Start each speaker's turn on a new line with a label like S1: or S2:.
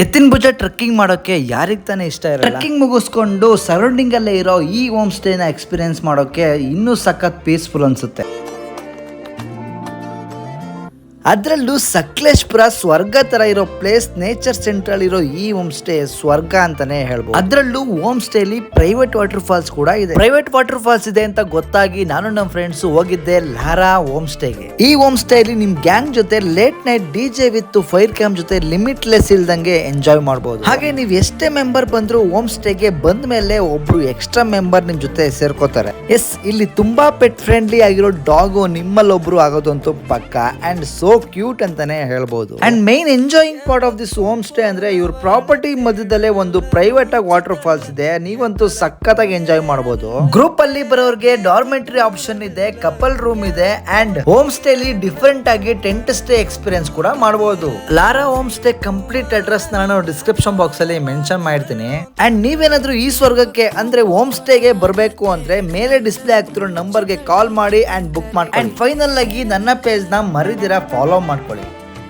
S1: ಎತ್ತಿನ ಭುಜ ಟ್ರೆಕ್ಕಿಂಗ್ ಮಾಡೋಕೆ ಯಾರಿಗ್ ತಾನೇ ಇಷ್ಟ ಇರಲ್ಲ. ಟ್ರೆಕ್ಕಿಂಗ್ ಮುಗಿಸ್ಕೊಂಡು ಸರೌಂಡಿಂಗ್ ಅಲ್ಲೇ ಇರೋ ಈ ಹೋಮ್ ಸ್ಟೇನ ಎಕ್ಸ್ಪೀರಿಯನ್ಸ್ ಮಾಡೋಕೆ ಇನ್ನೂ ಸಖತ್ ಪೀಸ್ಫುಲ್ ಅನ್ಸುತ್ತೆ. ಅದರಲ್ಲೂ ಸಕಲೇಶ್ಪುರ ಸ್ವರ್ಗ ತರ ಇರೋ ಪ್ಲೇಸ್, ನೇಚರ್ ಸೆಂಟ್ರಲ್ ಇರೋ ಈ ಹೋಮ್ ಸ್ಟೇ ಸ್ವರ್ಗ ಅಂತಾನೆ ಹೇಳ್ಬೋದು. ಅದರಲ್ಲೂ ಹೋಮ್ ಸ್ಟೇ ಅಲ್ಲಿ ಪ್ರೈವೇಟ್ ವಾಟರ್ ಫಾಲ್ಸ್ ಕೂಡ ಇದೆ. ಪ್ರೈವೇಟ್ ವಾಟರ್ ಫಾಲ್ಸ್ ಇದೆ ಅಂತ ಗೊತ್ತಾಗಿ ನಾನು ನಮ್ಮ ಫ್ರೆಂಡ್ಸ್ ಹೋಗಿದ್ದೆ ಲಾರಾ ಹೋಮ್ ಸ್ಟೇಗೆ. ಈ ಹೋಮ್ ಸ್ಟೇ ಅಲ್ಲಿ ನಿಮ್ ಗ್ಯಾಂಗ್ ಜೊತೆ late night DJ with fire camp ಜೊತೆ ಲಿಮಿಟ್ಲೆಸ್ ಇಲ್ದಂಗೆ ಎಂಜಾಯ್ ಮಾಡಬಹುದು. ಹಾಗೆ ನೀವ್ ಎಷ್ಟೇ ಮೆಂಬರ್ ಬಂದ್ರು ಹೋಮ್ ಸ್ಟೇಗೆ ಬಂದ ಮೇಲೆ ಒಬ್ರು ಎಕ್ಸ್ಟ್ರಾ ಮೆಂಬರ್ ನಿಮ್ ಜೊತೆ ಸೇರ್ಕೋತಾರೆ. ಎಸ್, ಇಲ್ಲಿ ತುಂಬಾ ಪೆಟ್ ಫ್ರೆಂಡ್ಲಿ ಆಗಿರೋ ಡಾಗು ನಿಮ್ಮಲ್ಲಿ ಒಬ್ರು ಆಗೋದಂತೂ ಪಕ್ಕ. ಅಂಡ್ ಸೋ ಕ್ಯೂಟ್ ಅಂತಾನೆ ಹೇಳ್ಬಹುದು. And main enjoying part of this home stay ಅಂದ್ರೆ ಇವ್ರ ಪ್ರಾಪರ್ಟಿ ಮಧ್ಯದಲ್ಲೇ ಒಂದು ಪ್ರೈವೇಟ್ ಆಗಿ ವಾಟರ್ ಫಾಲ್ಸ್ ಇದೆ. ನೀವಂತೂ ಸಖತ್ತಾಗಿ ಎಂಜಾಯ್ ಮಾಡಬಹುದು. ಗ್ರೂಪ್ ಅಲ್ಲಿ ಬರೋರಿಗೆ ಡಾರ್ಮೆಟ್ರಿ ಆಪ್ಷನ್ ಇದೆ, ಕಪಲ್ ರೂಮ್ ಇದೆ, ಅಂಡ್ ಹೋಮ್ ಸ್ಟೇ ಅಲ್ಲಿ ಡಿಫರೆಂಟ್ ಆಗಿ ಟೆಂಟ್ ಸ್ಟೇ ಎಕ್ಸ್ಪೀರಿಯನ್ಸ್ ಕೂಡ ಮಾಡಬಹುದು. Lara home stay complete address ನಾನು ಡಿಸ್ಕ್ರಿಪ್ಷನ್ ಬಾಕ್ಸ್ ಅಲ್ಲಿ ಮೆನ್ಷನ್ ಮಾಡಿರ್ತೀನಿ. ಅಂಡ್ ನೀವೇನಾದ್ರೂ ಈ ಸ್ವರ್ಗಕ್ಕೆ ಅಂದ್ರೆ ಹೋಮ್ ಸ್ಟೇಗೆ ಬರಬೇಕು ಅಂದ್ರೆ ಮೇಲೆ ಡಿಸ್ಪ್ಲೇ ಆಗ್ತಿರೋ ನಂಬರ್ಗೆ ಕಾಲ್ ಮಾಡಿ ಅಂಡ್ ಬುಕ್ ಮಾಡಿ. ಅಂಡ್ ಫೈನಲ್ ಆಗಿ ನನ್ನ ಪೇಜ್ ನ ಮರಿದಿರ ಫಾಲೋ ಮಾಡ್ಕೊಳ್ಳಿ.